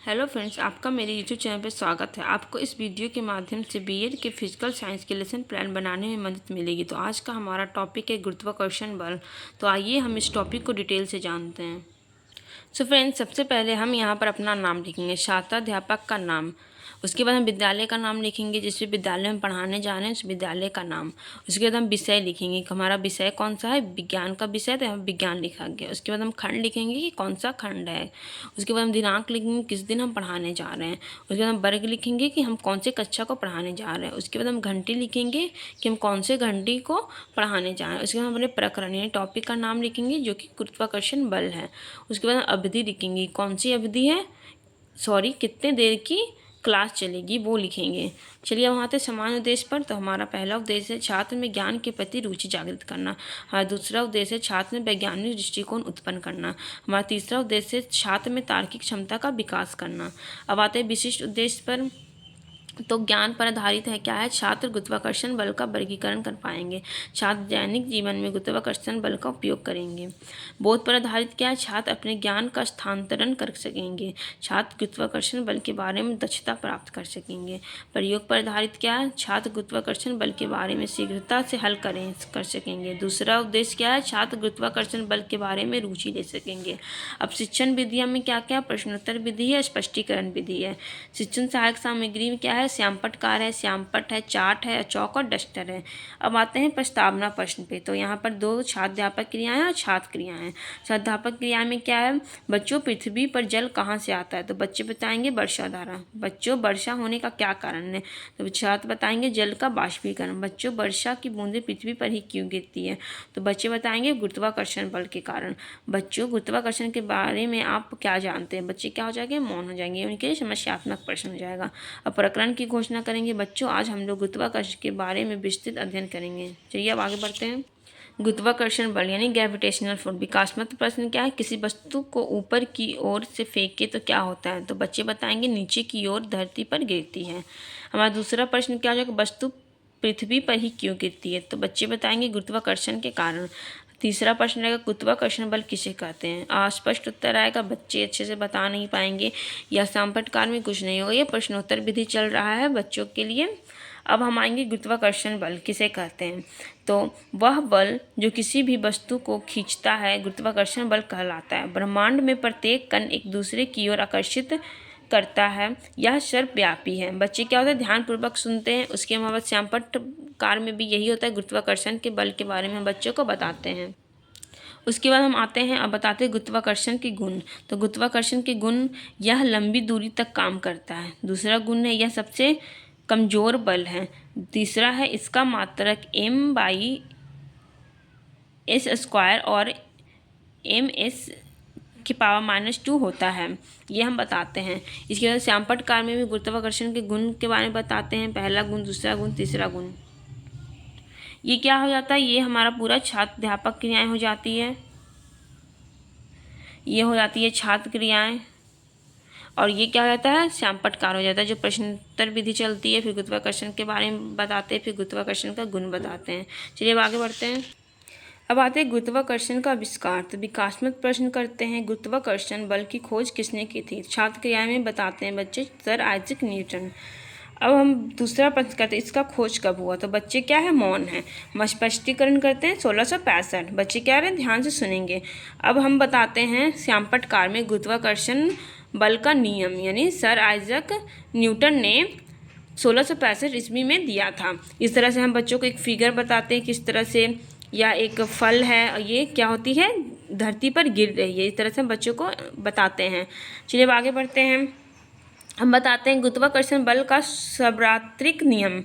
Hello friends, आपका मेरे YouTube channel पर स्वागत है। आपको इस वीडियो के माध्यम से बीएड के फिजिकल साइंस के लेसन प्लान बनाने में मदद मिलेगी। तो आज का हमारा टॉपिक है गुरुत्वाकर्षण बल। तो आइए हम इस टॉपिक को डिटेल से जानते हैं। सो फ्रेंड्स, सबसे पहले हम यहाँ पर अपना नाम लिखेंगे, छात्राध्यापक का नाम। उसके बाद हम विद्यालय का नाम लिखेंगे, जिस विद्यालय में पढ़ाने जा रहे हैं उस विद्यालय का नाम। उसके बाद हम विषय लिखेंगे कि हमारा विषय कौन सा है, विज्ञान का विषय, तो यहाँ विज्ञान लिखा गया। उसके बाद हम खंड लिखेंगे कि कौन सा खंड है। उसके बाद हम दिनांक लिखेंगे, किस दिन हम पढ़ाने जा रहे हैं। उसके बाद हम वर्ग लिखेंगे कि हम कौन से कक्षा को पढ़ाने जा रहे हैं। उसके बाद हम घंटी लिखेंगे कि हम कौन से घंटी को पढ़ाने जा रहे हैं। उसके बाद हम अपने प्रकरण यानी टॉपिक का नाम लिखेंगे जो कि गुरुत्वाकर्षण बल है। उसके बाद हम अवधि लिखेंगे, कौन सी अवधि है, कितने देर की क्लास चलेगी वो लिखेंगे। चलिए अब आते हैं समान उद्देश्य पर। तो हमारा पहला उद्देश्य है छात्र में ज्ञान के प्रति रुचि जागृत करना। हमारा दूसरा उद्देश्य है छात्र में वैज्ञानिक दृष्टिकोण उत्पन्न करना। हमारा तीसरा उद्देश्य है छात्र में तार्किक क्षमता का विकास करना। अब आते हैं विशिष्ट उद्देश्य पर। तो ज्ञान पर आधारित है क्या है, छात्र गुरुत्वाकर्षण बल का वर्गीकरण कर पाएंगे। छात्र दैनिक जीवन में गुरुत्वाकर्षण बल का उपयोग करेंगे। बोध पर आधारित क्या है, छात्र अपने ज्ञान का स्थानांतरण कर सकेंगे। छात्र गुरुत्वाकर्षण बल के बारे में दक्षता प्राप्त कर सकेंगे। प्रयोग पर आधारित क्या है, छात्र गुरुत्वाकर्षण बल के बारे में शीघ्रता से हल कर सकेंगे। दूसरा उद्देश्य क्या है, छात्र गुरुत्वाकर्षण बल के बारे में रुचि ले सकेंगे। अब शिक्षण विधियाँ में क्या क्या, प्रश्नोत्तर विधि है, स्पष्टीकरण विधि है। शिक्षण सहायक सामग्री में क्या है, श्यामपट्ट कार है, श्यामपट्ट है, चार्ट है, चौक और डस्टर है। अब आते हैं प्रस्तावना प्रश्न पे। तो यहाँ पर दो छात्राध्यापक क्रियाएं और छात्र क्रियाएं हैं। छात्राध्यापक क्रिया में क्या है, बच्चों पृथ्वी पर जल कहाँ से आता है, तो बच्चे बताएंगे वर्षा धारा। बच्चों वर्षा होने का क्या कारण है, तो छात्र बताएंगे जल का बाष्पीकरण। बच्चों वर्षा की बूंदें पृथ्वी पर ही क्यों गिरती है, तो बच्चे बताएंगे गुरुत्वाकर्षण बल के कारण। बच्चों गुरुत्वाकर्षण के बारे में आप क्या जानते हैं, बच्चे क्या हो जाएंगे, मौन हो जाएंगे, उनके लिए समस्यात्मक प्रश्न हो जाएगा। अब प्रकरण की घोषणा करेंगे, बच्चों आज हम लोग गुरुत्वाकर्षण के बारे में विस्तृत अध्ययन करेंगे। चलिए अब आगे बढ़ते हैं। गुरुत्वाकर्षण बल यानी ग्रेविटेशनल फोर्स। विकासात्मक प्रश्न क्या है, किसी वस्तु को ऊपर की ओर से फेंके तो क्या होता है, तो बच्चे बताएंगे नीचे की ओर धरती पर गिरती है। हमारा दूसरा प्रश्न क्या हो जाएगा, वस्तु पृथ्वी पर ही क्यों गिरती है, तो बच्चे बताएंगे गुरुत्वाकर्षण के कारण। तीसरा प्रश्न रहेगा गुरुत्वाकर्षण बल किसे कहते हैं। अस्पष्ट उत्तर आएगा, बच्चे अच्छे से बता नहीं पाएंगे, या श्यामपट्ट कार में कुछ नहीं होगा। ये प्रश्नोत्तर विधि चल रहा है बच्चों के लिए। अब हम आएंगे गुरुत्वाकर्षण बल किसे कहते हैं, तो वह बल जो किसी भी वस्तु को खींचता है गुरुत्वाकर्षण बल कहलाता है। ब्रह्मांड में प्रत्येक कण एक दूसरे की ओर आकर्षित करता है, यह सर्वव्यापी है। बच्चे क्या होता है, ध्यानपूर्वक सुनते हैं। उसके बाद श्यामपट्ट कार में भी यही होता है, गुरुत्वाकर्षण के बल के बारे में बच्चों को बताते हैं। उसके बाद हम आते हैं, अब बताते हैं गुरुत्वाकर्षण के गुण। तो गुरुत्वाकर्षण के गुण, यह लंबी दूरी तक काम करता है। दूसरा गुण है यह सबसे कमज़ोर बल है। तीसरा है इसका मात्रक m/s² और ms की पावर -2 होता है, ये हम बताते हैं। इसके बाद श्यामपट्ट कार में भी गुरुत्वाकर्षण के गुण के बारे में बताते हैं, पहला गुण, दूसरा गुण, तीसरा गुण। ये क्या हो जाता है, ये हमारा पूरा छात्राध्यापक क्रियाएं हो जाती है, ये हो जाती है छात्र क्रियाएं, और ये क्या हो जाता है, श्यामपट्ट कार हो जाता है, जो प्रश्नोत्तर विधि चलती है। फिर गुरुत्वाकर्षण के बारे में बताते हैं, फिर गुरुत्वाकर्षण का गुण बताते हैं। चलिए अब आगे बढ़ते हैं। अब आते हैं गुरुत्वाकर्षण का आविष्कार। तो विकासात्मक प्रश्न करते हैं, गुरुत्वाकर्षण बल की खोज किसने की थी। छात्र क्रिया में बताते हैं बच्चे सर आइजैक न्यूटन। अब हम दूसरा प्रश्न करते हैं, इसका खोज कब हुआ, तो बच्चे क्या है, मौन है। हम स्पष्टीकरण करते हैं 1665। बच्चे क्या रहे, ध्यान से सुनेंगे। अब हम बताते हैं श्यामपट्ट कार में गुरुत्वाकर्षण बल का नियम यानी सर आइजैक न्यूटन ने 1665 ईस्वी में दिया था। इस तरह से हम बच्चों को एक फिगर बताते हैं किस तरह से, या एक फल है और ये क्या होती है, धरती पर गिर रही है। इस तरह से हम बच्चों को बताते हैं। चलिए अब आगे बढ़ते हैं। हम बताते हैं गुरुत्वाकर्षण बल का सार्वत्रिक नियम।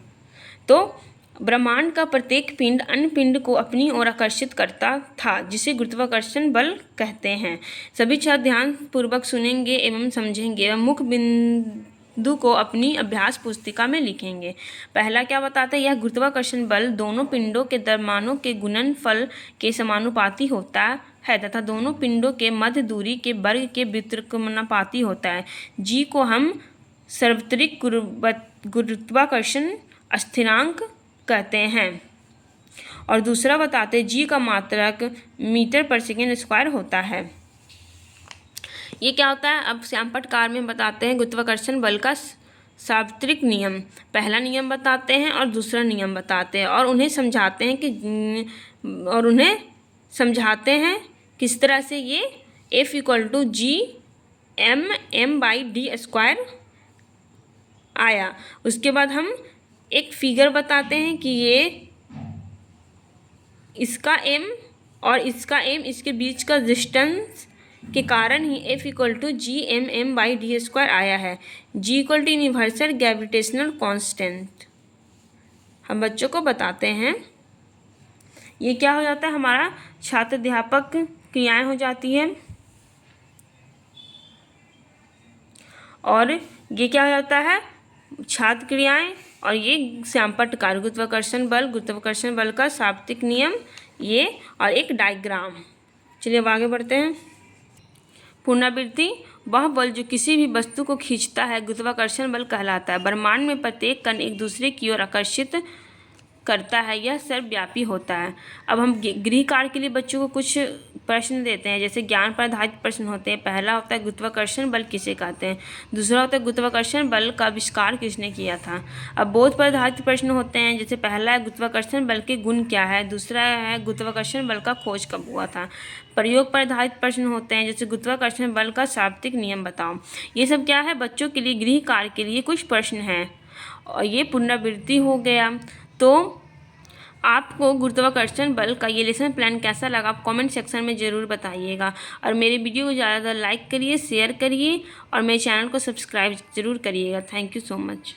तो ब्रह्मांड का प्रत्येक पिंड अन्य पिंड को अपनी ओर आकर्षित करता था, जिसे गुरुत्वाकर्षण बल कहते हैं। सभी छात्र ध्यानपूर्वक सुनेंगे एवं समझेंगे एवं मुख्य बिंदु को अपनी अभ्यास पुस्तिका में लिखेंगे। पहला क्या बताता है, यह गुरुत्वाकर्षण बल दोनों पिंडों के द्रव्यमानों के गुणनफल के समानुपाती होता है तथा दोनों पिंडों के मध्य दूरी के वर्ग के व्युत्क्रमानुपाती होता है। जी को हम सार्वत्रिक गुरुत्वाकर्षण स्थिरांक कहते हैं। और दूसरा बताते हैं जी का मात्रक मीटर पर सेकेंड स्क्वायर होता है। ये क्या होता है, अब श्यामपट्ट कार में बताते हैं गुरुत्वाकर्षण बल का सार्वत्रिक नियम। पहला नियम बताते हैं और दूसरा नियम बताते हैं और उन्हें समझाते हैं किस तरह से ये F=G(m)/d² आया। उसके बाद हम एक फिगर बताते हैं कि ये इसका m और इसका m इसके बीच का डिस्टेंस के कारण ही F=G(m)/d² आया है। G यूनिवर्सल ग्रेविटेशनल कांस्टेंट हम बच्चों को बताते हैं। ये क्या हो जाता है, हमारा छात्र अध्यापक क्रियाएं हो जाती है और ये क्या हो जाता है, छात्र क्रियाएं, और ये श्यामपट्ट कार गुरुत्वाकर्षण बल का सार्वत्रिक नियम, ये और एक डायग्राम। चलिए अब आगे बढ़ते हैं। पुनरावृत्ति, वह बल जो किसी भी वस्तु को खींचता है गुरुत्वाकर्षण बल कहलाता है। ब्रह्मांड में प्रत्येक कण एक दूसरे की ओर आकर्षित करता है, यह सर्वव्यापी होता है। अब हम गृह कार्य के लिए बच्चों को कुछ प्रश्न देते हैं, जैसे ज्ञान पर आधारित प्रश्न होते हैं। पहला होता है गुरुत्वाकर्षण बल किसे कहते हैं, दूसरा होता है गुरुत्वाकर्षण बल का आविष्कार किसने किया था। अब बोध पर आधारित प्रश्न होते हैं, जैसे पहला है गुरुत्वाकर्षण बल के गुण क्या है, दूसरा है गुरुत्वाकर्षण बल का खोज कब हुआ था। प्रयोग पर आधारित प्रश्न होते हैं, जैसे गुरुत्वाकर्षण बल का सार्वत्रिक नियम बताओ। ये सब क्या है, बच्चों के लिए गृह कार्य के लिए कुछ प्रश्न हैं और ये पुनरावृत्ति हो गया। तो आपको गुरुत्वाकर्षण बल का ये लेसन प्लान कैसा लगा, आप कमेंट सेक्शन में ज़रूर बताइएगा। और मेरे वीडियो को ज़्यादा लाइक करिए, शेयर करिए और मेरे चैनल को सब्सक्राइब ज़रूर करिएगा। Thank you so much.